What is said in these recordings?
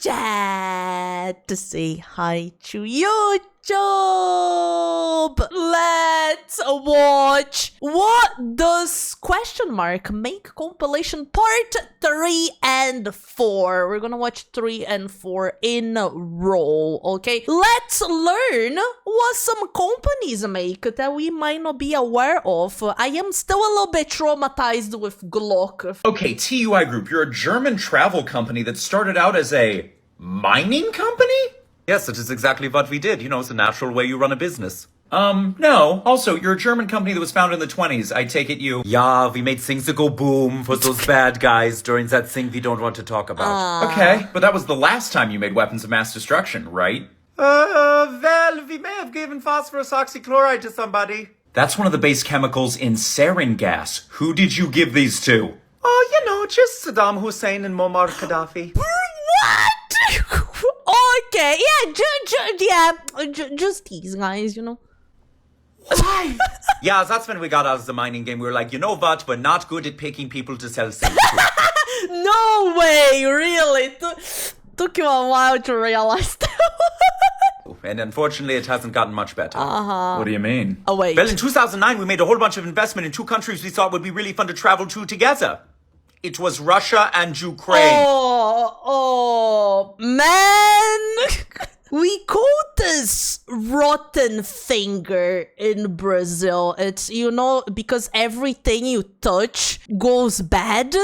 chat to say hi to YouTube. Let's watch What Does question mark make compilation part 3 and 4. We're gonna watch 3 and 4 in a row, okay? Let's learn what some companies make that we might not be aware of. I am still a little bit traumatized with Glock. Okay, TUI Group, you're a German travel company that started out as a mining company? Yes, it is exactly what we did. You know, it's a natural way you run a business. No. Also, you're a German company that was founded in the 20s. I take it you... Yeah, we made things to go boom for those bad guys during that thing we don't want to talk about. Okay, but that was the last time you made weapons of mass destruction, right? Well, we may have given phosphorus oxychloride to somebody. That's one of the base chemicals in sarin gas. Who did you give these to? Oh, you know, just Saddam Hussein and Muammar Gaddafi. What? Okay, just these guys, you know. Why? Yeah, that's when we got out of the mining game. We were like, you know what? We're not good at picking people to sell things to. No way, really? Took you a while to realize that. And unfortunately, it hasn't gotten much better. What do you mean? Oh, wait. Well, in 2009, we made a whole bunch of investment in 2 countries we thought would be really fun to travel to together. It was Russia and Ukraine. Oh, man. We call this rotten finger in Brazil. It's, you know, because everything you touch goes bad.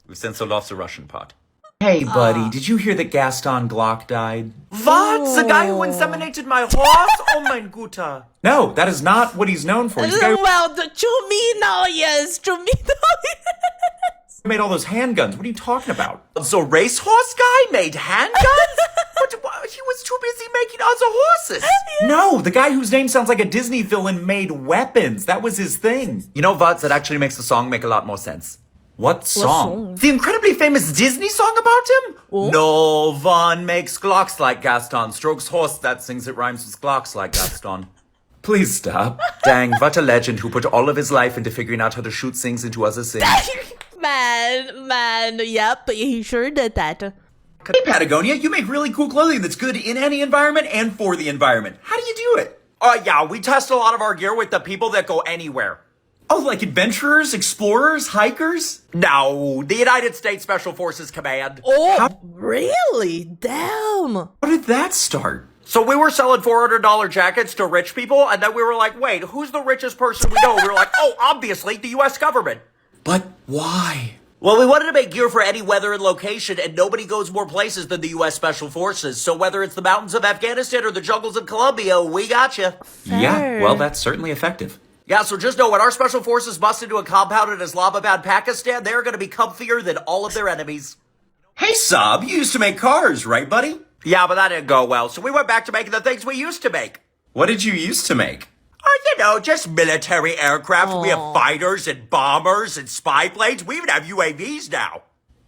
We've since sold off the Russian part. Hey, buddy, did you hear that Gaston Glock died? What? The guy who inseminated my horse? Oh, mein Guter. No, that is not what he's known for. He's the guy Well, the Chumino, yes, Chumino, yes. who made all those handguns. What are you talking about? The racehorse guy made handguns? But he was too busy making other horses. No, the guy whose name sounds like a Disney villain made weapons. That was his thing. You know what? That actually makes the song make a lot more sense. What song? The incredibly famous Disney song about him? Oh. No one makes Glocks like Gaston. Strokes horse that sings it rhymes with Glocks like Gaston. Please stop. Dang, what a legend who put all of his life into figuring out how to shoot things into other things. Man, yep, he sure did that. Hey, Patagonia, you make really cool clothing that's good in any environment and for the environment. How do you do it? Yeah, we test a lot of our gear with the people that go anywhere. Oh, like adventurers, explorers, hikers? No, the United States Special Forces Command. Oh, really? Damn. How did that start? So we were selling $400 jackets to rich people, and then we were like, wait, who's the richest person we know? We were like, oh, obviously, the U.S. government. But why? Well, we wanted to make gear for any weather and location, and nobody goes more places than the U.S. Special Forces. So whether it's the mountains of Afghanistan or the jungles of Colombia, we got you. Yeah, well, that's certainly effective. Yeah, so just know when our Special Forces bust into a compound in Islamabad, Pakistan, they're going to be comfier than all of their enemies. Hey, Saab, you used to make cars, right, buddy? Yeah, but that didn't go well, so we went back to making the things we used to make. What did you used to make? You know, just military aircraft. We have fighters and bombers and spy planes. We even have UAVs now.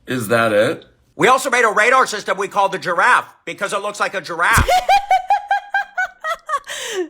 Is that it? We also made a radar system we called the Giraffe because it looks like a giraffe.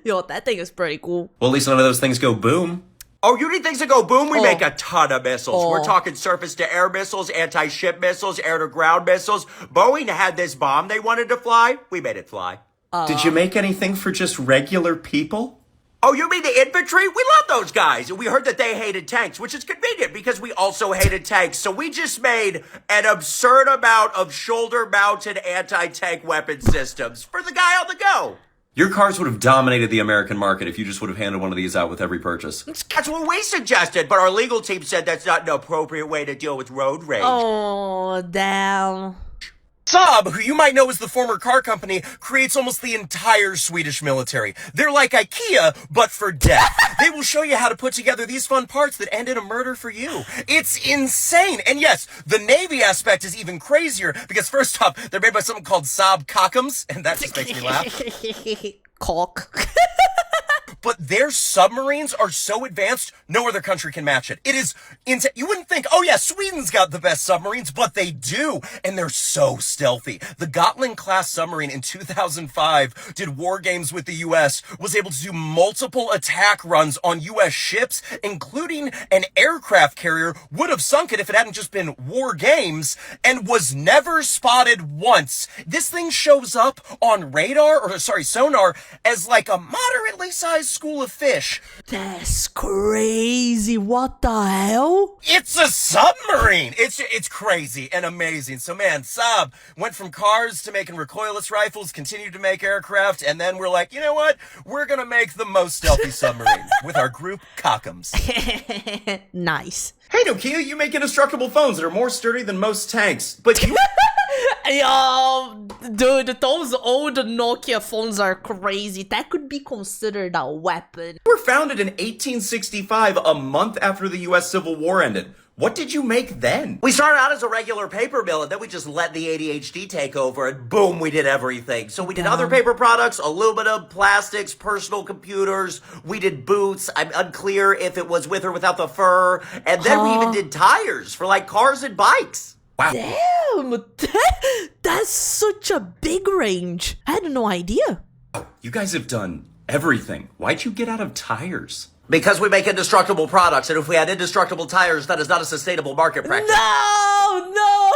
Yo, that thing is pretty cool. Well, at least none of those things go boom. Oh, you need things to go boom? We make a ton of missiles. Oh. We're talking surface-to-air missiles, anti-ship missiles, air-to-ground missiles. Boeing had this bomb they wanted to fly. We made it fly. Did you make anything for just regular people? Oh, you mean the infantry? We love those guys. We heard that they hated tanks, which is convenient because we also hated tanks. So we just made an absurd amount of shoulder-mounted anti-tank weapon systems for the guy on the go. Your cars would have dominated the American market if you just would have handed one of these out with every purchase. That's what we suggested, but our legal team said that's not an appropriate way to deal with road rage. Oh, damn. Saab, who you might know as the former car company, creates almost the entire Swedish military. They're like IKEA, but for death. They will show you how to put together these fun parts that end in a murder for you. It's insane. And yes, the Navy aspect is even crazier, because first off, they're made by something called Saab Cockums, and that just makes me laugh. Cock. but their submarines are so advanced, no other country can match it. It is you wouldn't think, oh yeah, Sweden's got the best submarines, but they do, and they're so stealthy. The Gotland-class submarine in 2005 did war games with the U.S., was able to do multiple attack runs on U.S. ships, including an aircraft carrier, would have sunk it if it hadn't just been war games, and was never spotted once. This thing shows up on sonar, as like a moderately sized school of fish. That's crazy. What the hell? It's a submarine. It's crazy and amazing. So man, Saab went from cars to making recoilless rifles, continued to make aircraft, and then we're like, you know what? We're gonna make the most stealthy submarine with our group Cockums. Nice. Hey Nokia, you make indestructible phones that are more sturdy than most tanks, but you... Yo, dude, those old Nokia phones are crazy. That could be considered a weapon. were founded in 1865, a month after the U.S. Civil War ended. What did you make then? We started out as a regular paper mill, and then we just let the ADHD take over, and boom, we did everything. So we did other paper products, aluminum, plastics, personal computers. We did boots. I'm unclear if it was with or without the fur. And then we even did tires for like cars and bikes. Wow. Damn, that's such a big range. I had no idea. You guys have done everything. Why'd you get out of tires? Because we make indestructible products, and if we had indestructible tires, that is not a sustainable market practice. No.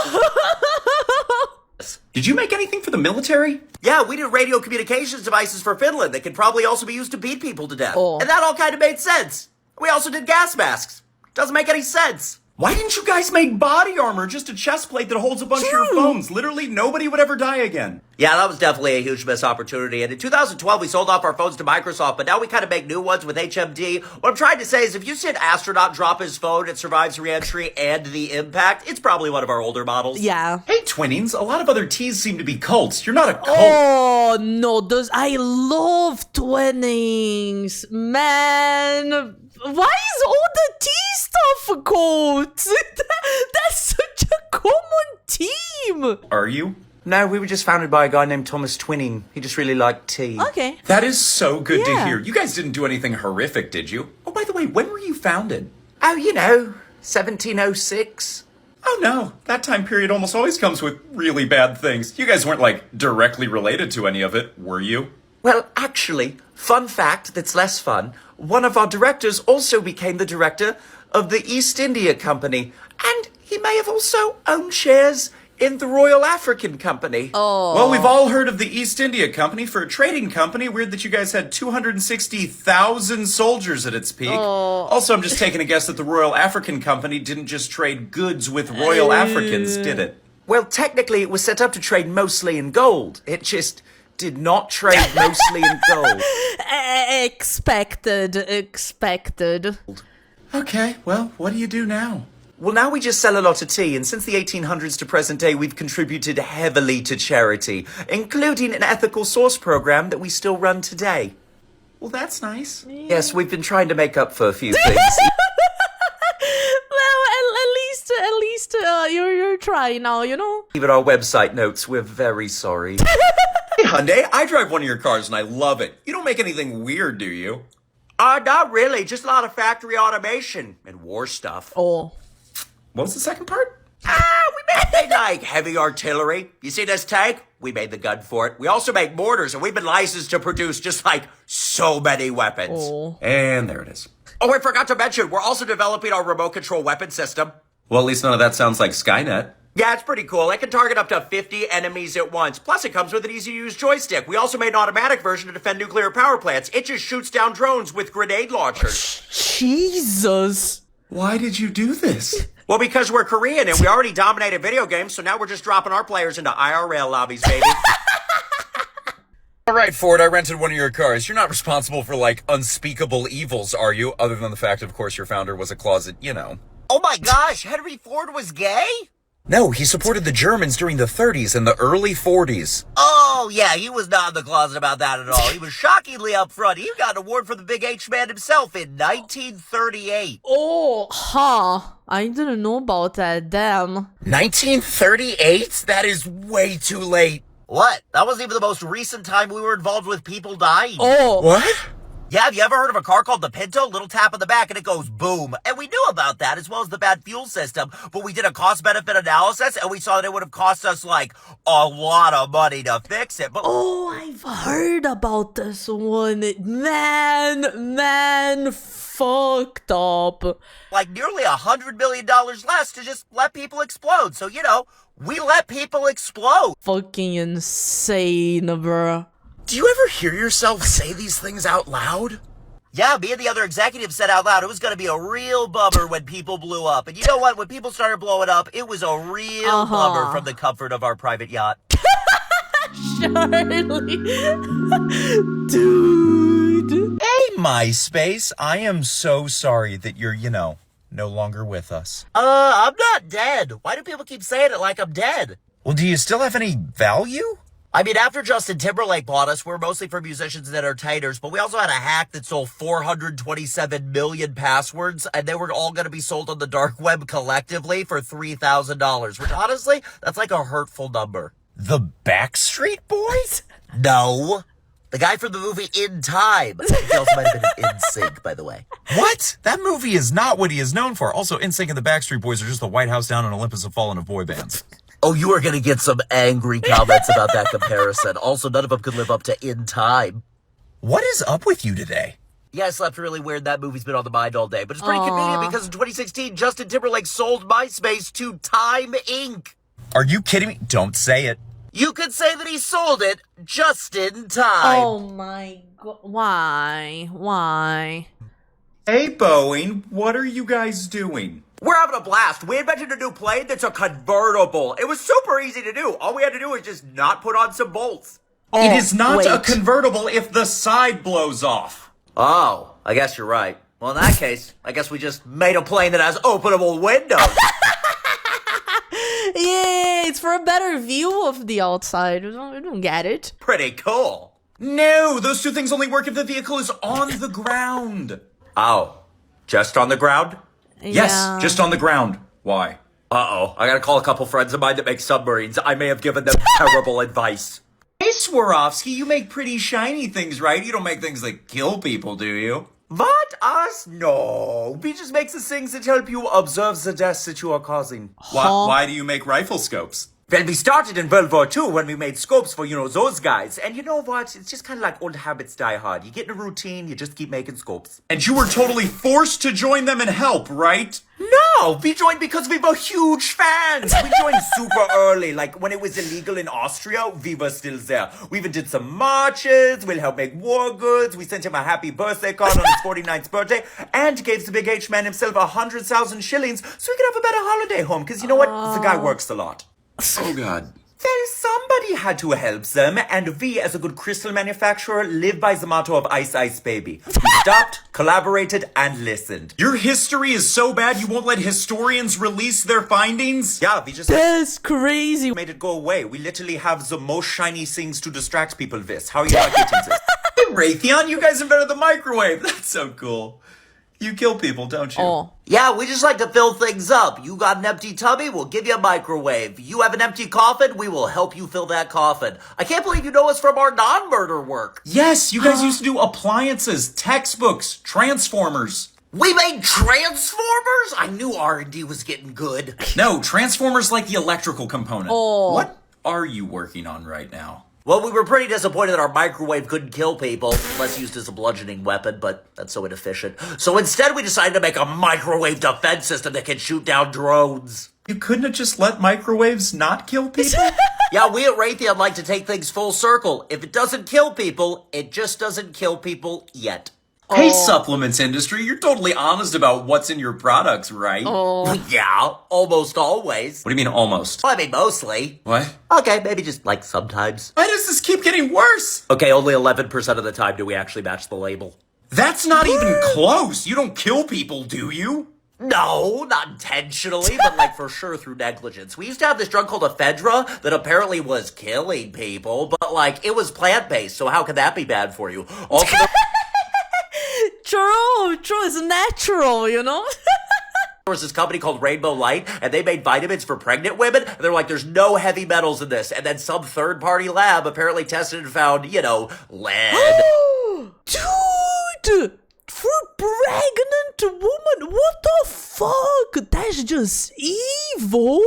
Did you make anything for the military? Yeah, we did radio communications devices for Finland that could probably also be used to beat people to death. Oh. And that all kind of made sense. We also did gas masks. Doesn't make any sense. Why didn't you guys make body armor, just a chest plate that holds a bunch of your phones? Literally, nobody would ever die again. Yeah, that was definitely a huge missed opportunity. And in 2012, we sold off our phones to Microsoft, but now we kind of make new ones with HMD. What I'm trying to say is if you see an astronaut drop his phone, it survives re-entry and the impact, it's probably one of our older models. Yeah. Hey, Twinnings, a lot of other T's seem to be cults. You're not a cult. Oh no, I love Twinnings, man. Why is all the T stuff a cult? That's such a common team. Are you? No, we were just founded by a guy named Thomas Twinning. He just really liked tea. Okay. That is so good to Yeah. hear. You guys didn't do anything horrific, did you? Oh, by the way, when were you founded? Oh, 1706. Oh no, that time period almost always comes with really bad things. You guys weren't, like, directly related to any of it, were you? Well, actually, fun fact that's less fun, one of our directors also became the director of the East India Company, and he may have also owned shares in the Royal African Company. Oh. Well, we've all heard of the East India Company. For a trading company, weird that you guys had 260,000 soldiers at its peak. Also, I'm just taking a guess that the Royal African Company didn't just trade goods with Royal Africans, did it? Well, technically, it was set up to trade mostly in gold. It just did not trade mostly in gold. Expected. Okay, well, what do you do now? Well, now we just sell a lot of tea, and since the 1800s to present day, we've contributed heavily to charity, including an ethical source program that we still run today. Well, that's nice. Yes, we've been trying to make up for a few things. Well, at least you're trying now, you know. Even our website notes, we're very sorry. Hey, Hyundai, I drive one of your cars and I love it. You don't make anything weird, do you? Not really, just a lot of factory automation and war stuff. Oh. What was the second part? We make things like heavy artillery. You see this tank? We made the gun for it. We also make mortars, and we've been licensed to produce just like so many weapons. Oh. And there it is. Oh, I forgot to mention, we're also developing our remote control weapon system. Well, at least none of that sounds like Skynet. Yeah, it's pretty cool. It can target up to 50 enemies at once. Plus, it comes with an easy-to-use joystick. We also made an automatic version to defend nuclear power plants. It just shoots down drones with grenade launchers. Jesus. Why did you do this? Well, because we're Korean and we already dominated video games, so now we're just dropping our players into IRL lobbies, baby. All right, Ford, I rented one of your cars. You're not responsible for, like, unspeakable evils, are you? Other than the fact, of course, your founder was a closet, you know. Oh my gosh, Henry Ford was gay? No, he supported the Germans during the 30s and the early 40s. Oh, yeah, he was not in the closet about that at all. He was shockingly upfront. He got an award from the Big H Man himself in 1938. Oh, I didn't know about that. Damn. 1938? That is way too late. What? That wasn't even the most recent time we were involved with people dying. Oh. What? Yeah, have you ever heard of a car called the Pinto? Little tap on the back and it goes boom. And we knew about that as well as the bad fuel system, but we did a cost-benefit analysis and we saw that it would have cost us like a lot of money to fix it. But Oh, I've heard about this one. Man, fucked up. like nearly $100 million less to just let people explode. So, we let people explode. Fucking insane, bruh. Do you ever hear yourself say these things out loud? Yeah, me and the other executives said out loud it was going to be a real bummer when people blew up. And you know what? When people started blowing up, it was a real bummer from the comfort of our private yacht. Charlie. Dude. Hey, MySpace, I am so sorry that you're, no longer with us. I'm not dead. Why do people keep saying it like I'm dead? Well, do you still have any value? I mean, after Justin Timberlake bought us, we're mostly for musicians and entertainers, but we also had a hack that sold 427 million passwords, and they were all going to be sold on the dark web collectively for $3,000, which honestly, that's like a hurtful number. The Backstreet Boys? No. The guy from the movie In Time. He also might have been in NSYNC, by the way. What? That movie is not what he is known for. Also, NSYNC and the Backstreet Boys are just the White House down on Olympus have fallen of boy bands. Oh, you are going to get some angry comments about that comparison. Also, none of them could live up to In Time. What is up with you today? Yeah, I slept really weird. That movie's been on the mind all day. But it's pretty convenient because in 2016, Justin Timberlake sold MySpace to Time Inc. Are you kidding me? Don't say it. You could say that he sold it just in time. Oh my god. Why? Hey, Boeing, what are you guys doing? We're having a blast. We invented a new plane that's a convertible. It was super easy to do. All we had to do was just not put on some bolts. It is not a wait. convertible if the side blows off. Oh, I guess you're right. Well, in that case, I guess we just made a plane that has openable windows. Yeah, it's for a better view of the outside. I don't get it. Pretty cool. No, those two things only work if the vehicle is on the ground. Oh, just on the ground? Yes, Yeah. just on the ground. Why? Uh-oh, I gotta call a couple friends of mine that make submarines. I may have given them terrible advice. Hey, Swarovski, you make pretty shiny things, right? You don't make things that kill people, do you? What? Us? No. We just make the things that help you observe the deaths that you are causing. Why do you make rifle scopes? Well, we started in World War II when we made scopes for, those guys. And you know what? It's just kind of like old habits die hard. You get in a routine, you just keep making scopes. And you were totally forced to join them and help, right? No, we joined because we were huge fans. We joined super early. Like when it was illegal in Austria, we were still there. We even did some marches. We'll help make war goods. We sent him a happy birthday card on his 49th birthday and gave the big H man himself 100,000 shillings so he could have a better holiday home. Because you know what? The guy works a lot. Oh, God. Well, somebody had to help them, and we, as a good crystal manufacturer, live by the motto of Ice Ice Baby. We stopped, collaborated, and listened. Your history is so bad you won't let historians release their findings? Yeah, we just That's crazy. made it go away. We literally have the most shiny things to distract people with. How are you not getting this? Hey, Raytheon, you guys invented the microwave. That's so cool. You kill people, don't you? Oh. Yeah, we just like to fill things up. You got an empty tummy, we'll give you a microwave. You have an empty coffin, we will help you fill that coffin. I can't believe you know us from our non-murder work. Yes, you guys used to do appliances, textbooks, transformers. We made transformers? I knew R&D was getting good. No, transformers like the electrical component. Oh. What are you working on right now? Well, we were pretty disappointed that our microwave couldn't kill people, unless used as a bludgeoning weapon, but that's so inefficient. So instead we decided to make a microwave defense system that can shoot down drones. You couldn't have just let microwaves not kill people? Yeah, we at Raytheon like to take things full circle. If it doesn't kill people, it just doesn't kill people yet. Hey, supplements industry, you're totally honest about what's in your products, right? Yeah, almost always. What do you mean almost? Well, I mean, mostly. What? Okay, maybe just like sometimes. Why does this keep getting worse? Okay, only 11% of the time do we actually match the label. That's not even close. You don't kill people, do you? No, not intentionally, but like for sure through negligence. We used to have this drug called ephedra that apparently was killing people, but like it was plant-based, so how could that be bad for you? Also, True, it's natural, you know? there was this company called Rainbow Light, and they made vitamins for pregnant women, and they're like, there's no heavy metals in this. And then some third-party lab apparently tested and found, lead. Dude! For pregnant woman? What the fuck? That's just evil.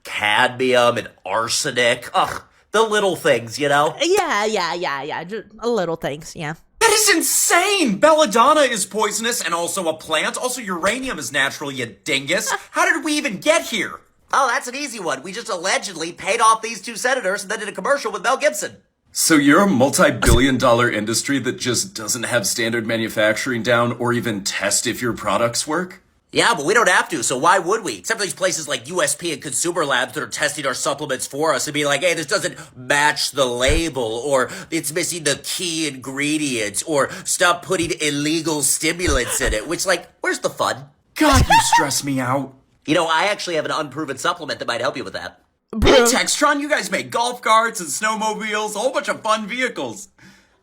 Cadmium and arsenic. Ugh, the little things, you know? Yeah. Just little things, yeah. That is insane! Belladonna is poisonous and also a plant. Also, uranium is natural, you dingus. How did we even get here? Oh, that's an easy one. We just allegedly paid off these two senators and then did a commercial with Mel Gibson. So you're a multi-billion-dollar industry that just doesn't have standard manufacturing down or even test if your products work? Yeah, but we don't have to, so why would we? Except for these places like USP and Consumer Labs that are testing our supplements for us and be like, hey, this doesn't match the label, or it's missing the key ingredients, or stop putting illegal stimulants in it, which, like, where's the fun? God, you stress me out. You know, I actually have an unproven supplement that might help you with that. Hey, Textron, you guys make golf carts and snowmobiles, a whole bunch of fun vehicles.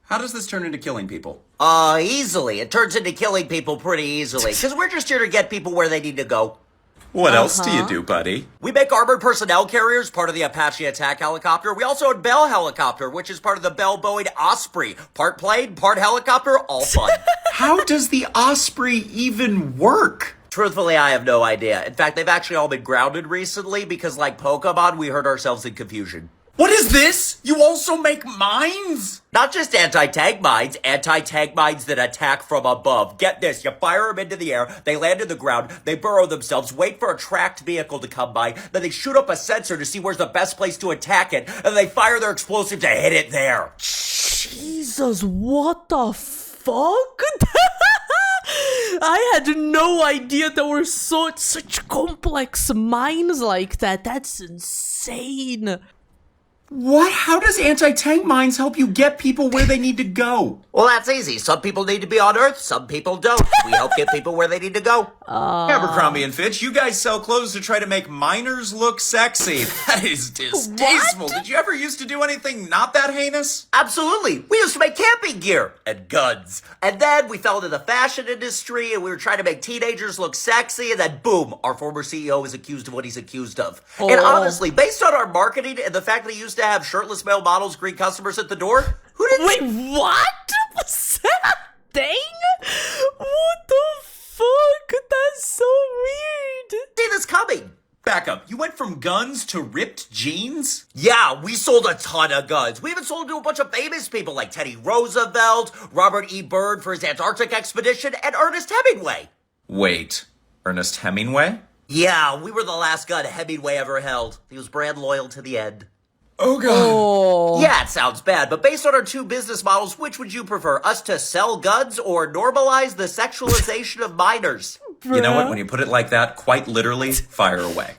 How does this turn into killing people? Easily. It turns into killing people pretty easily, because we're just here to get people where they need to go. What else do you do, buddy? We make armored personnel carriers, part of the Apache attack helicopter. We also own Bell Helicopter, which is part of the Bell Boeing Osprey. Part plane, part helicopter, all fun. How does the Osprey even work? Truthfully, I have no idea. In fact, they've actually all been grounded recently because, like Pokemon, we hurt ourselves in confusion. What is this? You also make mines? Not just anti-tank mines that attack from above. Get this, you fire them into the air, they land in the ground, they burrow themselves, wait for a tracked vehicle to come by, then they shoot up a sensor to see where's the best place to attack it, and then they fire their explosive to hit it there. Jesus, what the fuck? I had no idea there were such complex minds like that. That's insane. What? How does anti-tank mines help you get people where they need to go? Well, that's easy. Some people need to be on Earth, some people don't. We help get people where they need to go. Abercrombie and Fitch, you guys sell clothes to try to make miners look sexy. That is distasteful. Did you ever used to do anything not that heinous? Absolutely. We used to make camping gear and guns. And then we fell into the fashion industry and we were trying to make teenagers look sexy. And then boom, our former CEO is accused of what he's accused of. And honestly, based on our marketing and the fact that he used to have shirtless male models greet customers at the door, who did Wait, what? Was that a thing? What the fuck? That's so weird. see this coming? Back up. You went from guns to ripped jeans? Yeah, we sold a ton of guns. We even sold to a bunch of famous people like Teddy Roosevelt, Robert E. Byrd for his Antarctic expedition, and Ernest Hemingway. Wait, Ernest Hemingway? Yeah, we were the last gun Hemingway ever held. He was brand loyal to the end. Oh, God. Oh. Yeah, it sounds bad, but based on our two business models, which would you prefer? Us to sell guns or normalize the sexualization of minors? You know what? When you put it like that, quite literally, fire away.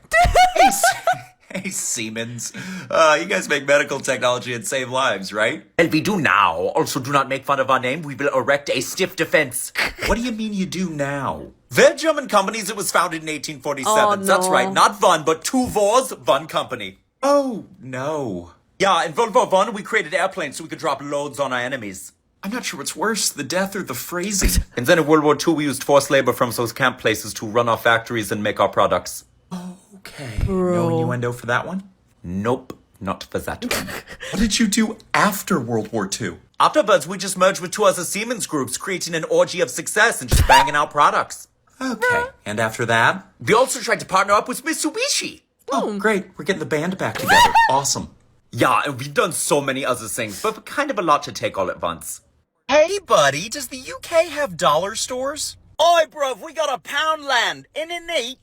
Hey, Siemens. You guys make medical technology and save lives, right? And we do now. Also, do not make fun of our name. We will erect a stiff defense. What do you mean you do now? They're German companies. It was founded in 1847. Oh, That's no. right. Not Von, but two Vors, Von Company. Oh, no. Yeah, in World War I, we created airplanes so we could drop loads on our enemies. I'm not sure what's worse, the death or the phrasing. And then in World War II, we used forced labor from those camp places to run our factories and make our products. Okay. No innuendo for that one? Nope, not for that one. What did you do after World War II? Afterwards, we just merged with two other Siemens groups, creating an orgy of success and just banging out products. Okay. And after that? We also tried to partner up with Mitsubishi. Oh, great. We're getting the band back together. Awesome. Yeah, and we've done so many other things, but kind of a lot to take all at once. Hey, buddy, does the UK have dollar stores? Oi, bruv, we got a Poundland. Isn't it neat?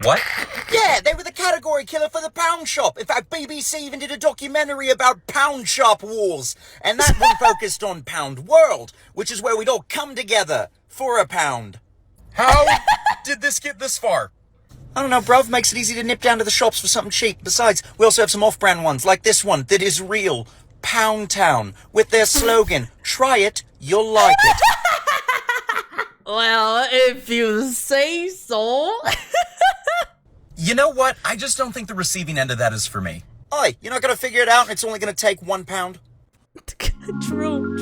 What? Yeah, they were the category killer for the pound shop. In fact, BBC even did a documentary about pound shop wars. And that one focused on Pound World, which is where we'd all come together for a pound. How did this get this far? I don't know, bruv, makes it easy to nip down to the shops for something cheap. Besides, we also have some off-brand ones, like this one, that is real. Pound Town, with their slogan, try it, you'll like it. Well, if you say so. You know what? I just don't think the receiving end of that is for me. Oi, you're not gonna figure it out and it's only gonna take £1? True.